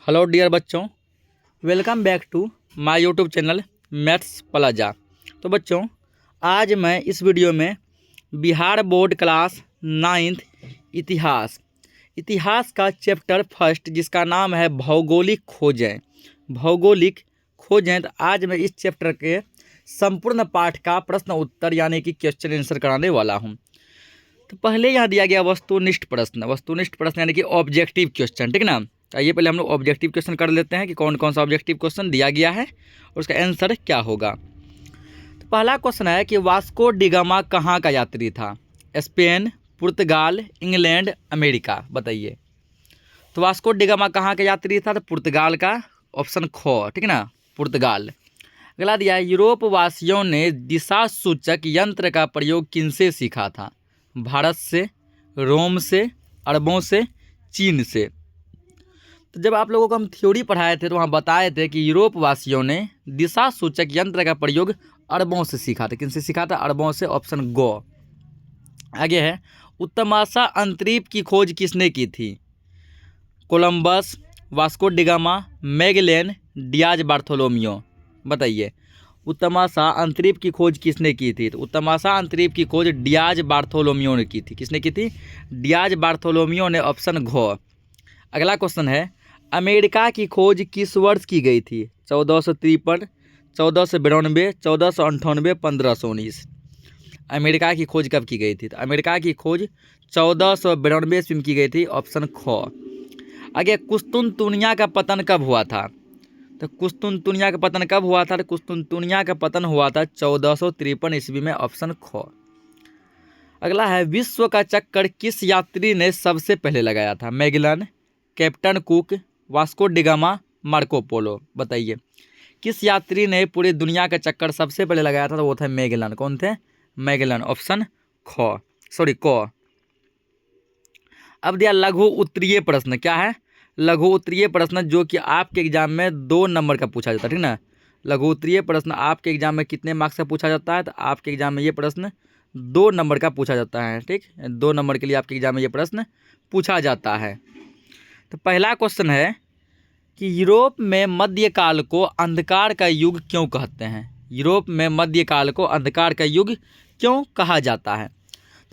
Hello dear बच्चों, welcome back to my YouTube channel maths plaza. तो बच्चों, आज मैं इस वीडियो में बिहार बोर्ड क्लास 9th इतिहास का चैप्टर फर्स्ट, जिसका नाम है भौगोलिक खोजें। तो आज मैं इस चैप्टर के संपूर्ण पाठ का प्रश्न उत्तर यानी कि क्वेश्चन आंसर कराने वाला हूँ। तो पहले यहाँ दिया गया वस्तुनिष्ठ प्रश्न यानी कि ऑब्जेक्टिव क्वेश्चन, ठीक ना। आइए पहले हम लोग ऑब्जेक्टिव क्वेश्चन कर लेते हैं कि कौन कौन सा ऑब्जेक्टिव क्वेश्चन दिया गया है और उसका आंसर क्या होगा। तो पहला क्वेश्चन है कि वास्को डिगामा कहाँ का यात्री था? स्पेन, पुर्तगाल, इंग्लैंड, अमेरिका। बताइए। तो वास्को डिगामा कहाँ का यात्री था? तो पुर्तगाल का, ऑप्शन ख, ठीक ना, पुर्तगाल। अगला दिया है, यूरोप वासियों ने दिशा सूचक यंत्र का प्रयोग किनसे सीखा था? भारत से, रोम से, अरबों से, चीन से। तो जब आप लोगों को हम थ्योरी पढ़ाए थे तो वहाँ बताए थे कि यूरोप वासियों ने दिशा सूचक यंत्र का प्रयोग अरबों से सीखा था। किनसे सीखा था? अरबों से, ऑप्शन गो। आगे है, उत्तमाशा अंतरीप की खोज किसने की थी? Columbus, Vasco da Gama, Magellan, Diaz Bartolomeu. बताइए, उत्तमाशा अंतरीप की खोज किसने की थी? तो उत्तमाशा अंतरीप की खोज डियाज बार्थोलोमियो ने की थी। किसने की थी? डियाज बार्थोलोमियो ने, ऑप्शन घ। अगला क्वेश्चन है, अमेरिका की खोज किस वर्ष की गई थी? 1453, 1492, 1498, 1519। अमेरिका की खोज कब की गई थी? तो अमेरिका की खोज 1492 ईस्वी में की गई थी, ऑप्शन ख। आगे, कुस्तुनतुनिया का पतन कब हुआ था? तो कुस्तुनतुनिया का पतन कब हुआ था? तो कुस्तुनतुनिया का पतन हुआ था 1453 ईस्वी में, ऑप्शन ख। अगला है, विश्व का चक्कर किस यात्री ने सबसे पहले लगाया था? Magellan, captain cook, Vasco da Gama, Marco Polo. बताइए, किस यात्री ने पूरी दुनिया का चक्कर सबसे पहले लगाया था? तो वो थे मैगेलन। कौन थे? मैगेलन, ऑप्शन क। अब दिया लघु उत्तरीय प्रश्न। क्या है? लघु उत्तरीय प्रश्न, जो कि आपके एग्जाम में 2 नंबर का पूछा जाता है, ठीक ना। लघु उत्तरीय प्रश्न आपके एग्जाम में कितने मार्क्स का पूछा जाता है? तो आपके एग्जाम में ये प्रश्न 2 नंबर का पूछा जाता है, ठीक। 2 नंबर के लिए आपके एग्जाम में ये प्रश्न पूछा जाता है। तो पहला क्वेश्चन है कि यूरोप में मध्यकाल को अंधकार का युग क्यों कहते हैं? यूरोप में मध्यकाल को अंधकार का युग क्यों कहा जाता है?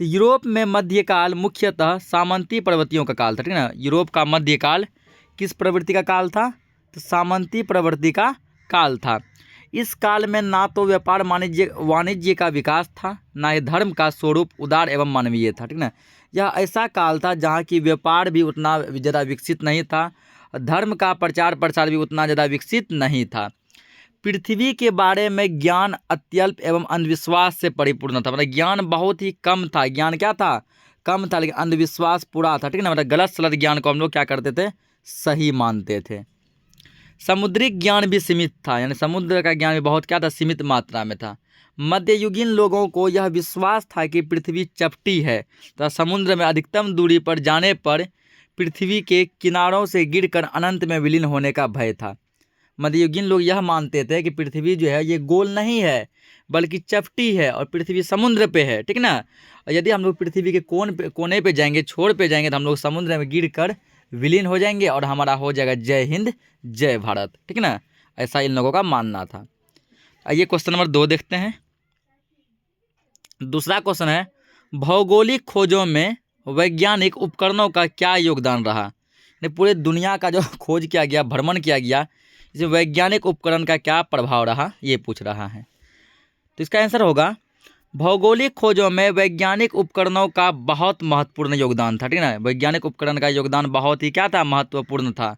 तो यूरोप में मध्यकाल मुख्यतः सामंती प्रवृत्तियों का काल था, ठीक ना। यूरोप का मध्यकाल किस प्रवृत्ति का काल था? तो सामंती प्रवृत्ति का काल था। इस काल में ना तो व्यापार वाणिज्य का विकास था, ना ही धर्म का स्वरूप उदार एवं मानवीय था, ठीक ना। यह ऐसा काल था जहाँ की व्यापार भी उतना ज़्यादा विकसित नहीं था, धर्म का प्रचार प्रसार भी उतना ज़्यादा विकसित नहीं था। पृथ्वी के बारे में ज्ञान अत्यल्प एवं अंधविश्वास से परिपूर्ण था। मतलब ज्ञान बहुत ही कम था। ज्ञान क्या था? कम था, लेकिन अंधविश्वास पूरा था, ठीक ना। मतलब गलत सलत ज्ञान को हम लोग क्या करते थे? सही मानते थे। समुद्री ज्ञान भी सीमित था, यानी समुद्र का ज्ञान भी बहुत क्या था? सीमित मात्रा में था। मध्ययुगीन लोगों को यह विश्वास था कि पृथ्वी चपटी है तथा समुद्र में अधिकतम दूरी पर जाने पर पृथ्वी के किनारों से गिरकर अनंत में विलीन होने का भय था। मध्ययुगीन लोग यह मानते थे कि पृथ्वी जो है ये गोल नहीं है, बल्कि चपटी है और पृथ्वी समुद्र पे है, ठीक ना। और यदि हम लोग पृथ्वी के कोने पे जाएंगे, छोर पे जाएंगे, तो हम लोग समुद्र में गिरकर विलीन हो जाएंगे और हमारा हो जाएगा जय हिंद जय भारत, ठीक ना। ऐसा इन लोगों का मानना था। आइए क्वेश्चन नंबर 2 देखते हैं। दूसरा क्वेश्चन है, भौगोलिक खोजों में वैज्ञानिक उपकरणों का क्या योगदान रहा? पूरे दुनिया का जो खोज किया गया, भ्रमण किया गया, इसमें वैज्ञानिक उपकरण का क्या प्रभाव रहा, ये पूछ रहा है। तो इसका आंसर होगा, भौगोलिक खोजों में वैज्ञानिक उपकरणों का बहुत महत्वपूर्ण योगदान था, ठीक ना। वैज्ञानिक उपकरण का योगदान बहुत ही क्या था? महत्वपूर्ण था।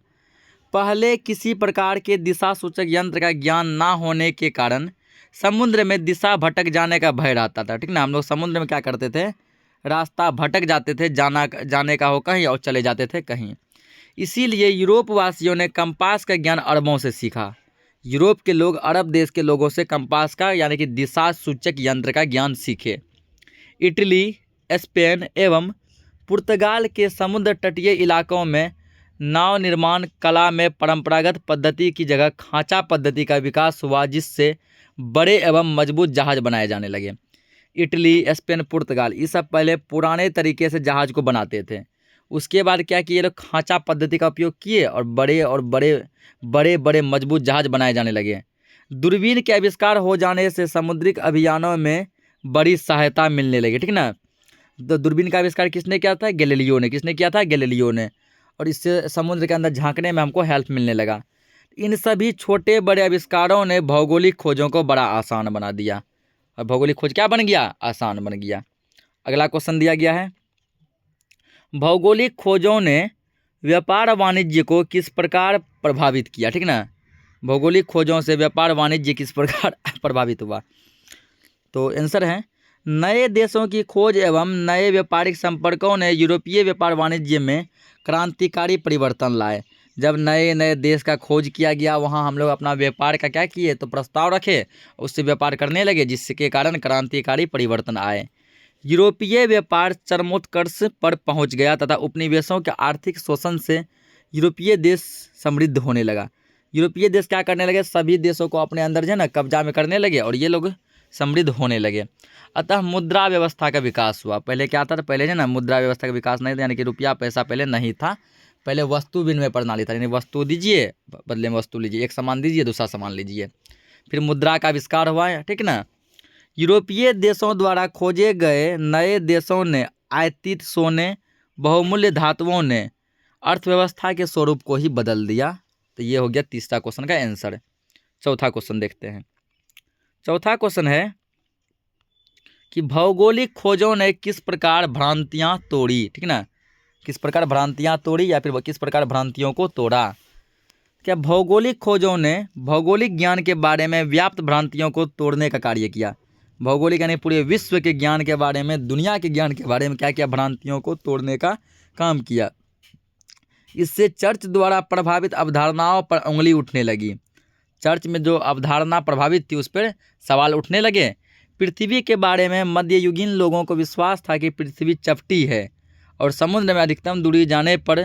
पहले किसी प्रकार के दिशा सूचक यंत्र का ज्ञान ना होने के कारण समुद्र में दिशा भटक जाने का भय रहता था, ठीक ना। हम लोग समुद्र में क्या करते थे? रास्ता भटक जाते थे, जाने का हो कहीं और चले जाते थे कहीं। इसीलिए यूरोप वासियों ने कंपास का ज्ञान अरबों से सीखा। यूरोप के लोग अरब देश के लोगों से कंपास का यानी कि दिशा सूचक यंत्र का ज्ञान सीखे। इटली, स्पेन एवं पुर्तगाल के समुद्र तटीय इलाकों में नाव निर्माण कला में परंपरागत पद्धति की जगह खांचा पद्धति का विकास हुआ, जिससे बड़े एवं मजबूत जहाज बनाए जाने लगे। इटली, स्पेन, पुर्तगाल ये सब पहले पुराने तरीके से जहाज को बनाते थे, उसके बाद क्या किए लोग, खांचा पद्धति का उपयोग किए और बड़े बड़े मजबूत जहाज बनाए जाने लगे। दूरबीन के आविष्कार हो जाने से समुद्रिक अभियानों में बड़ी सहायता मिलने लगी, ठीक ना। तो दूरबीन का आविष्कार किसने किया था? गैलीलियो ने। किसने किया था? गैलीलियो ने। और इससे समुद्र के अंदर झांकने में हमको हेल्प मिलने लगा। इन सभी छोटे बड़े आविष्कारों ने भौगोलिक खोजों को बड़ा आसान बना दिया। और भौगोलिक खोज क्या बन गया? आसान बन गया। अगला क्वेश्चन दिया गया है, भौगोलिक खोजों ने व्यापार वाणिज्य को किस प्रकार प्रभावित किया, ठीक ना। भौगोलिक खोजों से व्यापार वाणिज्य किस प्रकार प्रभावित हुआ? तो आंसर है, नए देशों की खोज एवं नए व्यापारिक संपर्कों ने यूरोपीय व्यापार वाणिज्य में क्रांतिकारी परिवर्तन लाए। जब नए नए देश का खोज किया गया, वहाँ हम लोग अपना व्यापार का क्या किए, तो प्रस्ताव रखे, उससे व्यापार करने लगे, जिसके कारण क्रांतिकारी परिवर्तन आए। यूरोपीय व्यापार चरमोत्कर्ष पर पहुंच गया तथा उपनिवेशों के आर्थिक शोषण से यूरोपीय देश समृद्ध होने लगा। यूरोपीय देश क्या करने लगे? सभी देशों को अपने अंदर जो है ना कब्जा में करने लगे और ये लोग समृद्ध होने लगे। अतः मुद्रा व्यवस्था का विकास हुआ। पहले क्या था? तो पहले जो ना मुद्रा व्यवस्था का विकास नहीं था, यानी कि रुपया पैसा पहले नहीं था। पहले वस्तु विनिमय प्रणाली था, यानी वस्तु दीजिए बदले में वस्तु लीजिए, एक सामान दीजिए दूसरा सामान लीजिए। फिर मुद्रा का आविष्कार हुआ है, ठीक ना। यूरोपीय देशों द्वारा खोजे गए नए देशों ने आयातित सोने बहुमूल्य धातुओं ने अर्थव्यवस्था के स्वरूप को ही बदल दिया। तो ये हो गया तीसरा क्वेश्चन का आंसर। चौथा क्वेश्चन देखते हैं। चौथा क्वेश्चन है कि भौगोलिक खोजों ने किस प्रकार भ्रांतियां तोड़ी, ठीक ना। किस प्रकार भ्रांतियां तोड़ी या फिर किस प्रकार भ्रांतियों को तोड़ा? क्या भौगोलिक खोजों ने भौगोलिक ज्ञान के बारे में व्याप्त भ्रांतियों को तोड़ने का कार्य किया। भौगोलिक यानी पूरे विश्व के ज्ञान के बारे में, दुनिया के ज्ञान के बारे में क्या किया? भ्रांतियों को तोड़ने का काम किया। इससे चर्च द्वारा प्रभावित अवधारणाओं पर उंगली उठने लगी। चर्च में जो अवधारणा प्रभावित थी उस पर सवाल उठने लगे। पृथ्वी के बारे में मध्ययुगीन लोगों को विश्वास था कि पृथ्वी चपटी है और समुद्र में अधिकतम दूरी जाने पर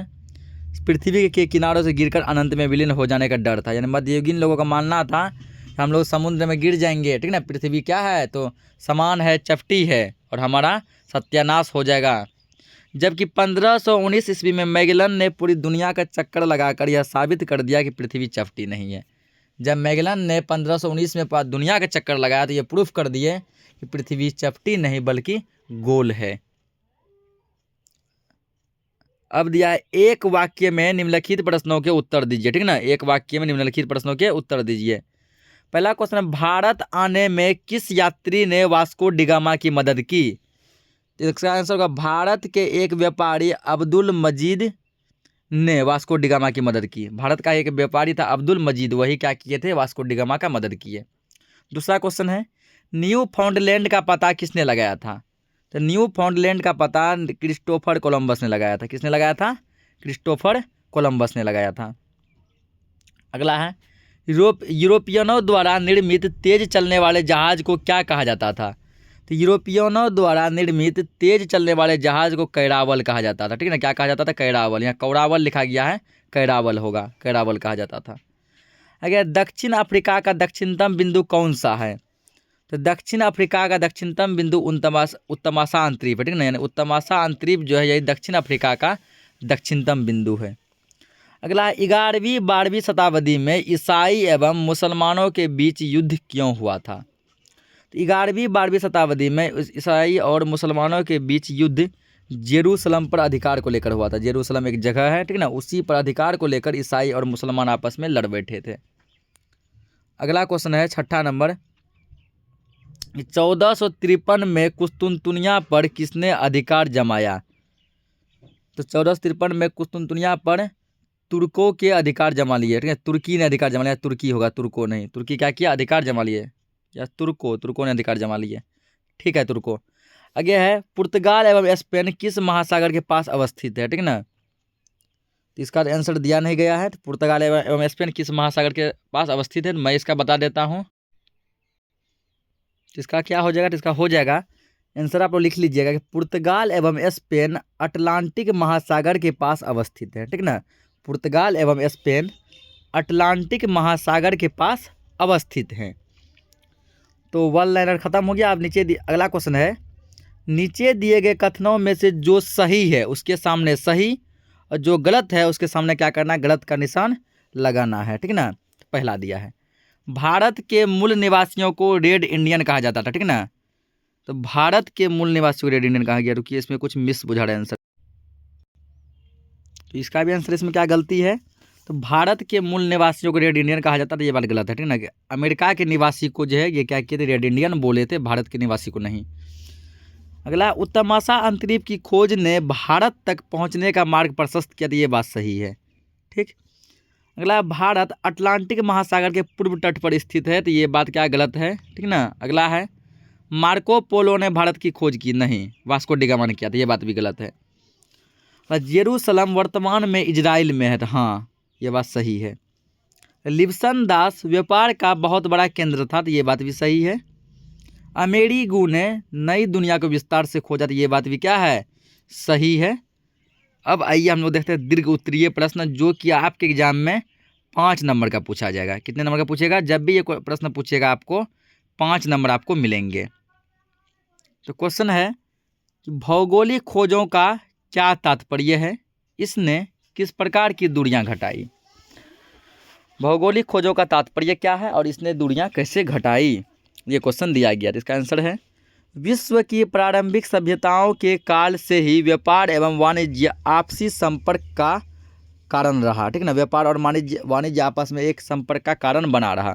पृथ्वी के किनारों से गिरकर अनंत में विलीन हो जाने का डर था। यानी मध्ययुगीन लोगों का मानना था कि हम लोग समुद्र में गिर जाएंगे, ठीक ना। पृथ्वी क्या है? तो समान है, चपटी है और हमारा सत्यानाश हो जाएगा। जबकि 1519 ईस्वी में मैगेलन ने पूरी दुनिया का चक्कर लगाकर यह साबित कर दिया कि पृथ्वी चपटी नहीं है। जब मैगेलन ने 1519 में दुनिया का चक्कर लगाया तो ये प्रूफ कर दिए कि पृथ्वी चपटी नहीं बल्कि गोल है। अब दिया है, एक वाक्य में निम्नलिखित प्रश्नों के उत्तर दीजिए, ठीक ना। एक वाक्य में निम्नलिखित प्रश्नों के उत्तर दीजिए। पहला क्वेश्चन है, भारत आने में किस यात्री ने वास्को डिगामा की मदद की? तो इसका आंसर होगा, भारत के एक व्यापारी अब्दुल मजीद ने वास्को डिगामा की मदद की। भारत का एक व्यापारी था अब्दुल मजीद, वही क्या किए थे? वास्को डिगामा का मदद किए। दूसरा क्वेश्चन है, न्यू फाउंडलैंड का पता किसने लगाया था? तो न्यू फाउंडलैंड का पता क्रिस्टोफर कोलंबस ने लगाया था। किसने लगाया था? क्रिस्टोफर कोलंबस ने लगाया था। अगला है, यूरोपियनों द्वारा निर्मित तेज चलने वाले जहाज को क्या कहा जाता था? तो यूरोपियनों द्वारा निर्मित तेज चलने वाले जहाज को कैरावल कहा जाता था, ठीक है ना। क्या कहा जाता था? कैरावल। यहाँ कौरावल लिखा गया है, कैरावल होगा, कैरावल कहा जाता था। अगर दक्षिण अफ्रीका का दक्षिणतम बिंदु कौन सा है? तो दक्षिण अफ्रीका का दक्षिणतम बिंदु उत्तमासा अंतरीप है, ठीक ना। यानी उत्तमासा अंतरीप जो है यही दक्षिण अफ्रीका का दक्षिणतम बिंदु है। अगला, 11वीं-12वीं शताब्दी में ईसाई एवं मुसलमानों के बीच युद्ध क्यों हुआ था? तो 11वीं-12वीं शताब्दी में ईसाई और मुसलमानों के बीच युद्ध जेरूसलम पर अधिकार को लेकर हुआ था। जेरूसलम एक जगह है, ठीक ना, उसी पर अधिकार को लेकर ईसाई और मुसलमान आपस में लड़ बैठे थे। अगला क्वेश्चन है 6ठा नंबर, 1453 में कुस्तुनतुनिया पर किसने अधिकार जमाया? तो 1453 में कुस्तुनतुनिया पर तुर्कों के अधिकार जमा लिए, ठीक है। तुर्की ने अधिकार जमा लिया, तुर्की होगा, तुर्कों नहीं। तुर्की क्या किया? अधिकार जमा लिए, या तुर्कों ने अधिकार जमा लिए, ठीक है, तुर्कों। आगे है, पुर्तगाल एवं स्पेन किस महासागर के पास अवस्थित है, ठीक ना। तो इसका आंसर दिया नहीं गया है। तो पुर्तगाल एवं स्पेन किस महासागर के पास अवस्थित है? मैं इसका बता देता हूँ। इसका क्या हो जाएगा? तो इसका हो जाएगा, आंसर आप लोग लिख लीजिएगा कि पुर्तगाल एवं स्पेन अटलांटिक महासागर के पास अवस्थित है, ठीक ना। पुर्तगाल एवं स्पेन अटलांटिक महासागर के पास अवस्थित हैं। तो वन लाइनर खत्म हो गया। अब नीचे अगला क्वेश्चन है, नीचे दिए गए कथनों में से जो सही है उसके सामने सही और जो गलत है उसके सामने क्या करना है, गलत का निशान लगाना है, ठीक ना। पहला दिया है, भारत के मूल निवासियों को रेड इंडियन कहा जाता था, ठीक ना। तो भारत के मूल निवासियों को रेड इंडियन कहा गया। रुकिए, इसमें कुछ मिस बुझा रहा है आंसर, तो इसका भी आंसर इसमें क्या गलती है। तो भारत के मूल निवासियों को रेड इंडियन कहा जाता था, ये बात गलत है, ठीक ना। अमेरिका के निवासी को जो है ये क्या किए थे, रेड इंडियन बोले थे, भारत के निवासी को नहीं। अगला, उत्तमाशा अंतरिक्ष की खोज ने भारत तक पहुंचने का मार्ग प्रशस्त किया था, ये बात सही है, ठीक। अगला, भारत अटलांटिक महासागर के पूर्व तट पर स्थित है, तो ये बात क्या गलत है, ठीक ना। अगला है, मार्को पोलो ने भारत की खोज की, नहीं, वास्को डिगामा ने किया था, ये बात भी गलत है। जेरूसलम वर्तमान में इजराइल में है, तो हाँ ये बात सही है। लिब्सन दास व्यापार का बहुत बड़ा केंद्र था, तो ये बात भी सही है। अमेरिगू ने नई दुनिया को विस्तार से खोजा, तो ये बात भी क्या है, सही है। अब आइए हम लोग देखते हैं दीर्घ उत्तरीय प्रश्न, जो कि आपके एग्जाम में 5 नंबर का पूछा जाएगा। कितने नंबर का पूछेगा, जब भी ये प्रश्न पूछेगा आपको 5 नंबर आपको मिलेंगे। तो क्वेश्चन है कि भौगोलिक खोजों का क्या तात्पर्य है, इसने किस प्रकार की दूरियां घटाई। भौगोलिक खोजों का तात्पर्य क्या है और इसने दूरियां कैसे घटाई, ये क्वेश्चन दिया गया। इसका आंसर है, विश्व की प्रारंभिक सभ्यताओं के काल से ही व्यापार एवं वाणिज्य आपसी संपर्क का कारण रहा, ठीक ना। व्यापार और वाणिज्य आपस में एक संपर्क का कारण बना रहा।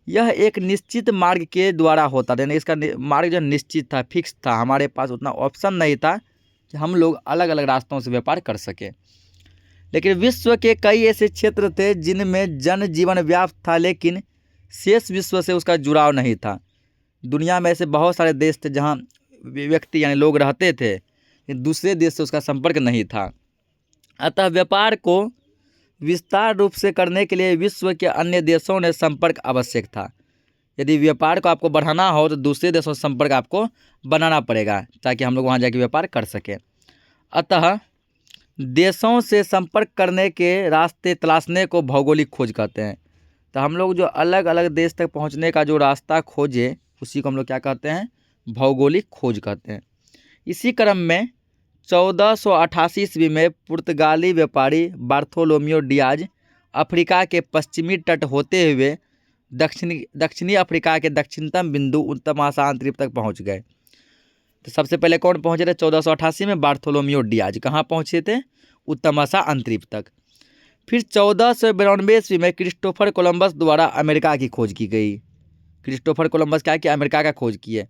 यह एक निश्चित मार्ग के द्वारा होता था, यानी इसका मार्ग जो निश्चित था, फिक्स था, हमारे पास उतना ऑप्शन नहीं था कि हम लोग अलग अलग रास्तों से व्यापार कर सके। लेकिन विश्व के कई ऐसे क्षेत्र थे जिनमें जनजीवन व्याप्त था, लेकिन शेष विश्व से उसका जुड़ाव नहीं था। दुनिया में ऐसे बहुत सारे देश थे जहाँ व्यक्ति यानी लोग रहते थे, दूसरे देश से उसका संपर्क नहीं था। अतः व्यापार को विस्तार रूप से करने के लिए विश्व के अन्य देशों ने संपर्क आवश्यक था। यदि व्यापार को आपको बढ़ाना हो तो दूसरे देशों से संपर्क आपको बनाना पड़ेगा, ताकि हम लोग वहाँ जाके व्यापार कर सकें। अतः देशों से संपर्क करने के रास्ते तलाशने को भौगोलिक खोज कहते हैं। तो हम लोग जो अलग अलग देश तक पहुँचने का जो रास्ता खोजे उसी को हम लोग क्या कहते हैं, भौगोलिक खोज कहते हैं। इसी क्रम में 1488 ईस्वी में पुर्तगाली व्यापारी बार्थोलोमियो डियाज अफ्रीका के पश्चिमी तट होते हुए दक्षिणी अफ्रीका के दक्षिणतम बिंदु उत्तमाशा अंतरिक्ष तक पहुंच गए। तो सबसे पहले कौन पहुंचे थे 1488 में, बार्थोलोमियो डियाज। कहाँ पहुंचे थे, उत्तमाशा अंतरिक्ष तक। फिर 1492 ईस्वी में क्रिस्टोफर कोलंबस द्वारा अमेरिका की खोज की गई। क्रिस्टोफर कोलंबस क्या किया, अमेरिका का खोज किए।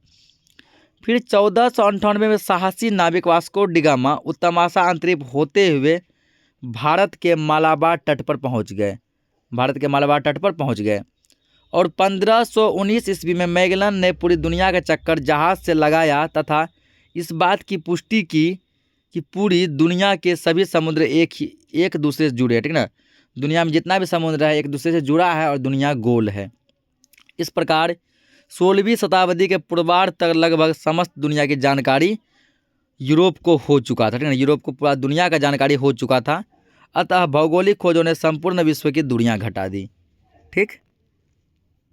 फिर 1498 में साहसी नाविक वास्को डिगामा उत्तमाशा अंतरिक्ष होते हुए भारत के मालाबार तट पर पहुंच गए। भारत के मालाबार तट पर पहुंच गए और 1519 ईस्वी में मैगलन ने पूरी दुनिया का चक्कर जहाज से लगाया तथा इस बात की पुष्टि की कि पूरी दुनिया के सभी समुद्र एक दूसरे से जुड़े, ठीक ना। दुनिया में जितना भी समुद्र है एक दूसरे से जुड़ा है और दुनिया गोल है। इस प्रकार 16वीं शताब्दी के पूर्वार्ध तक लगभग समस्त दुनिया की जानकारी यूरोप को हो चुका था, ठीक है। यूरोप को पूरा दुनिया का जानकारी हो चुका था। अतः भौगोलिक खोजों ने संपूर्ण विश्व की दूरियां घटा दी, ठीक।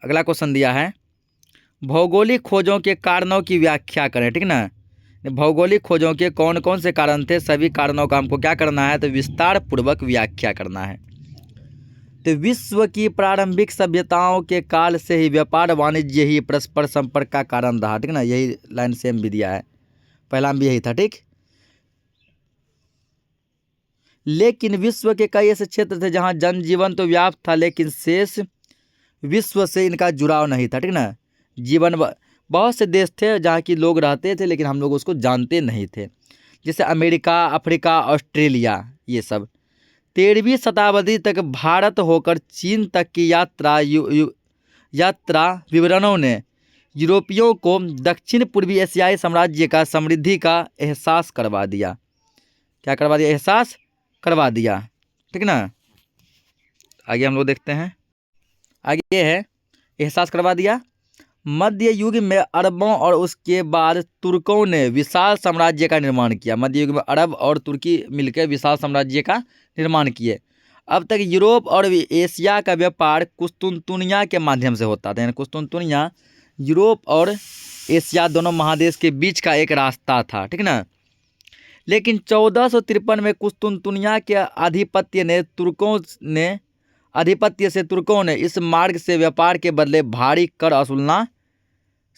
अगला क्वेश्चन दिया है, भौगोलिक खोजों के कारणों की व्याख्या करें, ठीक ना। भौगोलिक खोजों के कौन कौन से कारण थे, सभी कारणों का हमको क्या करना है, तो विस्तार पूर्वक व्याख्या करना है। तो विश्व की प्रारंभिक सभ्यताओं के काल से ही व्यापार वाणिज्य ही परस्पर संपर्क का कारण रहा, ठीक ना। यही लाइन सेम भी दिया है, पहला भी यही था, ठीक। लेकिन विश्व के कई ऐसे क्षेत्र थे जहां जनजीवन तो व्याप्त था, लेकिन शेष विश्व से इनका जुड़ाव नहीं था, ठीक ना। बहुत से देश थे जहाँ की लोग रहते थे, लेकिन हम लोग उसको जानते नहीं थे, जैसे अमेरिका, अफ्रीका, ऑस्ट्रेलिया, ये सब। 13वीं शताब्दी तक भारत होकर चीन तक की यात्रा विवरणों ने यूरोपियों को दक्षिण पूर्वी एशियाई साम्राज्य का समृद्धि का एहसास करवा दिया। क्या करवा दिया, एहसास करवा दिया, ठीक ना। आगे हम लोग देखते हैं, आगे ये है एहसास करवा दिया। मध्य युग में अरबों और उसके बाद तुर्कों ने विशाल साम्राज्य का निर्माण किया। मध्य युग में अरब और तुर्की मिलकर विशाल साम्राज्य का निर्माण किए। अब तक यूरोप और एशिया का व्यापार कुस्तुनतुनिया के माध्यम से होता था, यानी कुस्तुनतुनिया यूरोप और एशिया दोनों महादेश के बीच का एक रास्ता था, ठीक ना। लेकिन 1453 में कुस्तुनतुनिया के आधिपत्य से तुर्कों ने इस मार्ग से व्यापार के बदले भारी कर वसूलना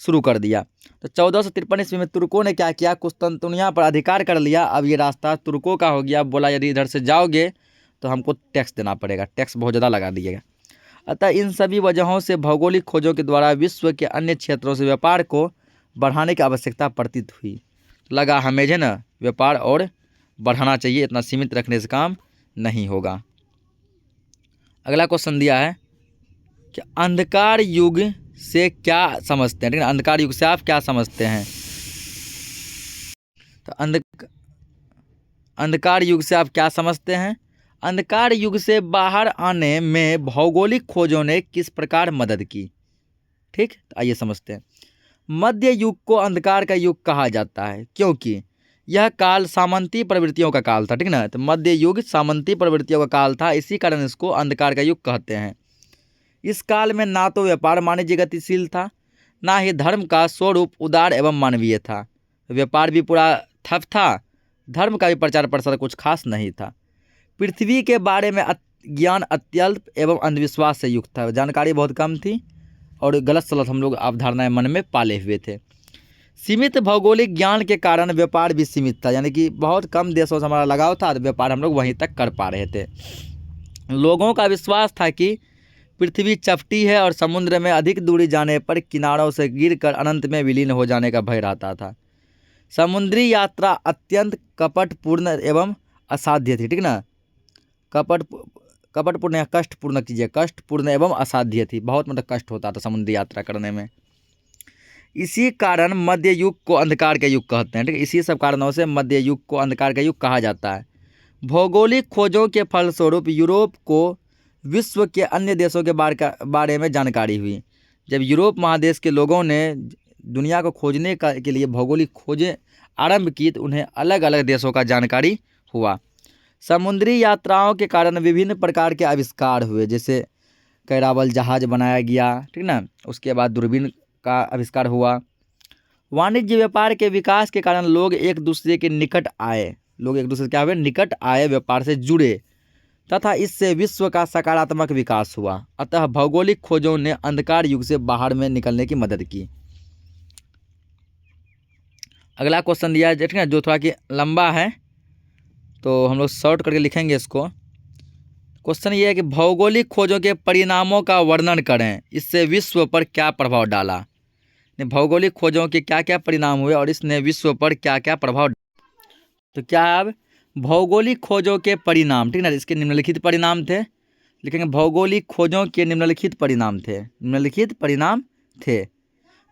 शुरू कर दिया। तो 1453 ईस्वी में तुर्कों ने क्या किया, कुस्तुनतुनिया पर अधिकार कर लिया। अब ये रास्ता तुर्कों का हो गया। बोला यदि इधर से जाओगे तो हमको टैक्स देना पड़ेगा, टैक्स बहुत ज़्यादा लगा दिएगा। अतः इन सभी वजहों से भौगोलिक खोजों के द्वारा विश्व के अन्य क्षेत्रों से व्यापार को बढ़ाने की आवश्यकता प्रतीत हुई। लगा हमें जो ना व्यापार और बढ़ाना चाहिए, इतना सीमित रखने से काम नहीं होगा। अगला क्वेश्चन दिया है कि अंधकार युग से क्या समझते हैं, ठीक है। अंधकार युग से आप क्या समझते हैं? तो अंधकार युग से आप क्या समझते हैं? अंधकार युग से बाहर आने में भौगोलिक खोजों ने किस प्रकार मदद की, ठीक। तो आइए समझते हैं। मध्य युग को अंधकार का युग कहा जाता है क्योंकि यह काल सामंती प्रवृत्तियों का काल था, ठीक ना। तो मध्य युग सामंती प्रवृत्तियों का काल था, इसी कारण इसको अंधकार का युग कहते हैं। इस काल में ना तो व्यापार वाणिज्य गतिशील था, ना ही धर्म का स्वरूप उदार एवं मानवीय था। व्यापार भी पूरा ठप था, धर्म का भी प्रचार प्रसार कुछ खास नहीं था। पृथ्वी के बारे में ज्ञान अत्यल्प एवं अंधविश्वास से युक्त था, जानकारी बहुत कम थी और गलत सलत हम लोग अवधारणाएं मन में पाले हुए थे। सीमित भौगोलिक ज्ञान के कारण व्यापार भी सीमित था, यानी कि बहुत कम देशों से हमारा लगाव था, तो व्यापार हम लोग वहीं तक कर पा रहे थे। लोगों का विश्वास था कि पृथ्वी चपटी है और समुद्र में अधिक दूरी जाने पर किनारों से गिरकर अनंत में विलीन हो जाने का भय रहता था। समुद्री यात्रा अत्यंत कपटपूर्ण एवं असाध्य थी, ठीक ना। कपटपूर्ण या कष्टपूर्ण कीजिए, कष्टपूर्ण एवं असाध्य थी, बहुत मतलब कष्ट होता था समुद्री यात्रा करने में। इसी कारण मध्य युग को अंधकार का युग कहते हैं, ठीक है। इसी सब कारणों से मध्य युग को अंधकार का युग कहा जाता है। भौगोलिक खोजों के फलस्वरूप यूरोप को विश्व के अन्य देशों के बारे में जानकारी हुई। जब यूरोप महादेश के लोगों ने दुनिया को खोजने के लिए भौगोलिक खोजें आरंभ की तो उन्हें अलग अलग देशों का जानकारी हुआ। समुद्री यात्राओं के कारण विभिन्न प्रकार के आविष्कार हुए, जैसे कैरावल जहाज बनाया गया, ठीक ना। उसके बाद दूरबीन का आविष्कार हुआ। वाणिज्य व्यापार के विकास के कारण लोग एक दूसरे के निकट आए, निकट आए, व्यापार से जुड़े तथा इससे विश्व का सकारात्मक विकास हुआ। अतः भौगोलिक खोजों ने अंधकार युग से बाहर में निकलने की मदद की। अगला क्वेश्चन दिया है, ठीक है, जो थोड़ा कि लंबा है तो हम लोग शॉर्ट करके लिखेंगे इसको। क्वेश्चन ये है कि भौगोलिक खोजों के परिणामों का वर्णन करें, इससे विश्व पर क्या प्रभाव डाला। भौगोलिक खोजों के क्या क्या परिणाम हुए और इसने विश्व पर क्या क्या प्रभाव। तो क्या है अब भौगोलिक खोजों के परिणाम, ठीक ना। इसके निम्नलिखित परिणाम थे, लिखेंगे भौगोलिक खोजों के निम्नलिखित परिणाम थे।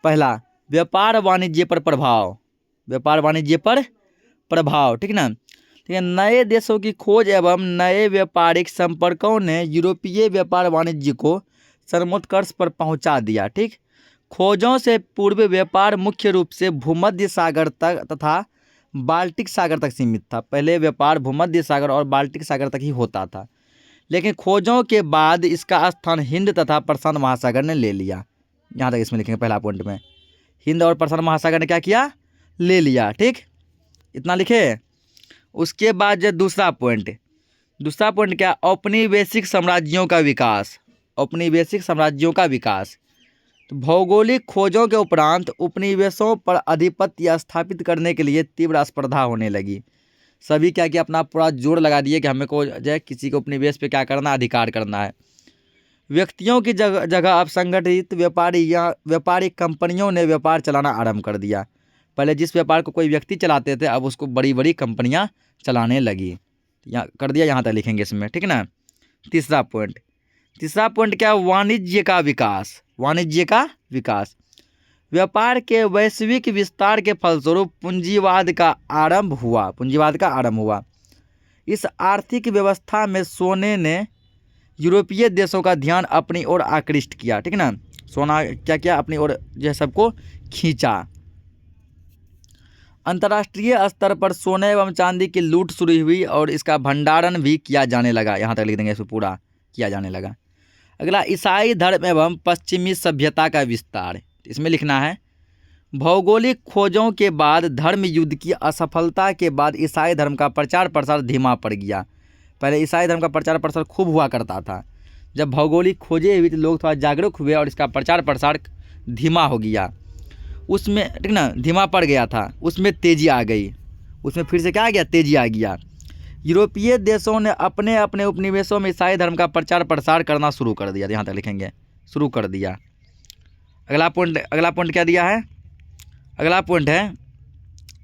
पहला, व्यापार वाणिज्य पर प्रभाव, ठीक ना। ठीक है, नए देशों की खोज एवं नए व्यापारिक संपर्कों ने यूरोपीय व्यापार वाणिज्य को सर्वोत्कर्ष पर पहुंचा दिया, ठीक। खोजों से पूर्व व्यापार मुख्य रूप से भूमध्य सागर तक तथा बाल्टिक सागर तक सीमित था। पहले व्यापार भूमध्य सागर और बाल्टिक सागर तक ही होता था, लेकिन खोजों के बाद इसका स्थान हिंद तथा प्रशांत महासागर ने ले लिया। यहाँ तक इसमें लिखेंगे पहला पॉइंट में, हिंद और प्रशांत महासागर ने क्या किया, ले लिया, ठीक। इतना लिखे। उसके बाद जो दूसरा पॉइंट क्या, औपनिवेशिक साम्राज्यों का विकास। तो भौगोलिक खोजों के उपरांत उपनिवेशों पर आधिपत्य स्थापित करने के लिए तीव्र स्पर्धा होने लगी। सभी क्या किया, अपना पूरा जोर लगा दिए कि हमें को जो है किसी को उपनिवेश पे क्या करना, अधिकार करना है। व्यक्तियों की जगह अब संगठित व्यापारिक कंपनियों ने व्यापार चलाना आरंभ कर दिया। पहले जिस व्यापार को कोई व्यक्ति चलाते थे, अब उसको बड़ी बड़ी कंपनियां चलाने लगी। यहाँ कर दिया, यहाँ तक लिखेंगे इसमें, ठीक ना। तीसरा पॉइंट क्या, वाणिज्य का विकास। व्यापार के वैश्विक विस्तार के फलस्वरूप पूंजीवाद का आरंभ हुआ। इस आर्थिक व्यवस्था में सोने ने यूरोपीय देशों का ध्यान अपनी ओर आकृष्ट किया, ठीक ना। सोना क्या किया, अपनी ओर जो सबको खींचा। अंतर्राष्ट्रीय स्तर पर सोने एवं चांदी की लूट शुरू हुई और इसका भंडारण भी किया जाने लगा। यहाँ तक लिख देंगे, इसको पूरा किया जाने लगा। अगला, ईसाई धर्म एवं पश्चिमी सभ्यता का विस्तार। इसमें लिखना है भौगोलिक खोजों के बाद धर्म युद्ध की असफलता के बाद ईसाई धर्म का प्रचार प्रसार धीमा पड़ गया। पहले ईसाई धर्म का प्रचार प्रसार खूब हुआ करता था, जब भौगोलिक खोजें हुई तो लोग थोड़ा जागरूक हुए और इसका प्रचार प्रसार धीमा हो गया, उसमें ठीक ना, धीमा पड़ गया था, उसमें तेज़ी आ गई, उसमें फिर से क्या आ गया, तेज़ी आ गया। यूरोपीय देशों ने अपने अपने उपनिवेशों में ईसाई धर्म का प्रचार प्रसार करना शुरू कर दिया। यहाँ तक लिखेंगे, शुरू कर दिया। अगला पॉइंट क्या दिया है, अगला पॉइंट है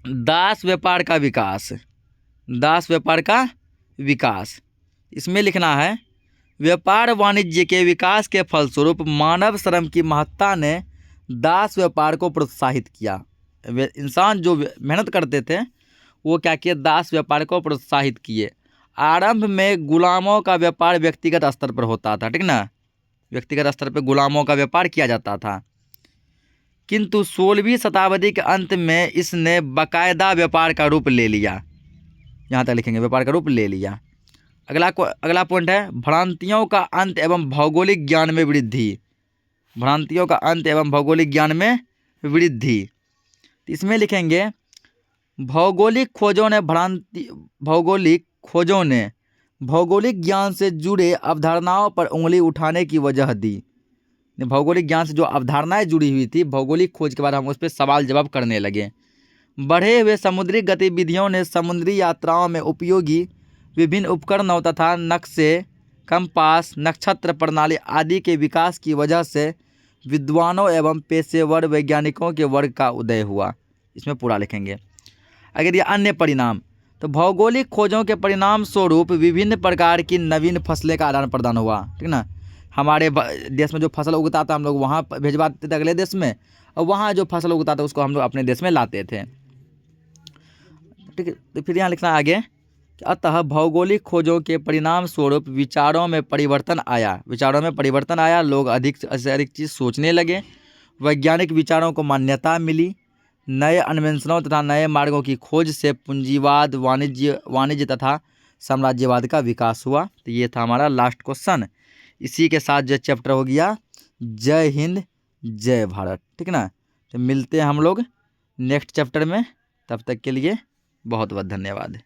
दास व्यापार का विकास। दास व्यापार का विकास, इसमें लिखना है व्यापार वाणिज्य के विकास के फलस्वरूप मानव श्रम की महत्ता ने दास व्यापार को प्रोत्साहित किया। इंसान जो मेहनत करते थे वो क्या किए, दास व्यापार को प्रोत्साहित किए। आरंभ में गुलामों का व्यापार व्यक्तिगत स्तर पर होता था, ठीक ना, व्यक्तिगत स्तर पर गुलामों का व्यापार किया जाता था, किंतु 16वीं शताब्दी के अंत में इसने बाकायदा व्यापार का रूप ले लिया। यहाँ तक लिखेंगे, व्यापार का रूप ले लिया। अगला पॉइंट है भ्रांतियों का अंत एवं भौगोलिक ज्ञान में वृद्धि। भ्रांतियों का अंत एवं भौगोलिक ज्ञान में वृद्धि, इसमें लिखेंगे भौगोलिक खोजों ने भौगोलिक ज्ञान से जुड़े अवधारणाओं पर उंगली उठाने की वजह दी। भौगोलिक ज्ञान से जो अवधारणाएं जुड़ी हुई थी, भौगोलिक खोज के बाद हम उस पर सवाल जवाब करने लगे। बढ़े हुए समुद्री गतिविधियों ने समुद्री यात्राओं में उपयोगी विभिन्न उपकरणों तथा नक्शे, कंपास, नक्षत्र प्रणाली आदि के विकास की वजह से विद्वानों एवं पेशेवर वैज्ञानिकों के वर्ग का उदय हुआ। इसमें पूरा लिखेंगे। अगर ये अन्य परिणाम, तो भौगोलिक खोजों के परिणाम स्वरूप विभिन्न प्रकार की नवीन फसलें का आदान प्रदान हुआ, ठीक ना। हमारे देश में जो फसल उगता था हम लोग वहाँ भिजवाते थे अगले देश में, और वहाँ जो फसल उगता था उसको हम लोग अपने देश में लाते थे, ठीक है। तो फिर यहाँ लिखना आगे, अतः भौगोलिक खोजों के परिणाम स्वरूप विचारों में परिवर्तन आया, लोग अधिक से अधिक चीज़ सोचने लगे, वैज्ञानिक विचारों को मान्यता मिली, नए अन्वेषणों तथा नए मार्गों की खोज से पूंजीवाद, वाणिज्य तथा साम्राज्यवाद का विकास हुआ। तो ये था हमारा लास्ट क्वेश्चन। इसी के साथ जो चैप्टर हो गया जय हिंद जय भारत, ठीक ना। तो मिलते हैं हम लोग नेक्स्ट चैप्टर में, तब तक के लिए बहुत बहुत धन्यवाद।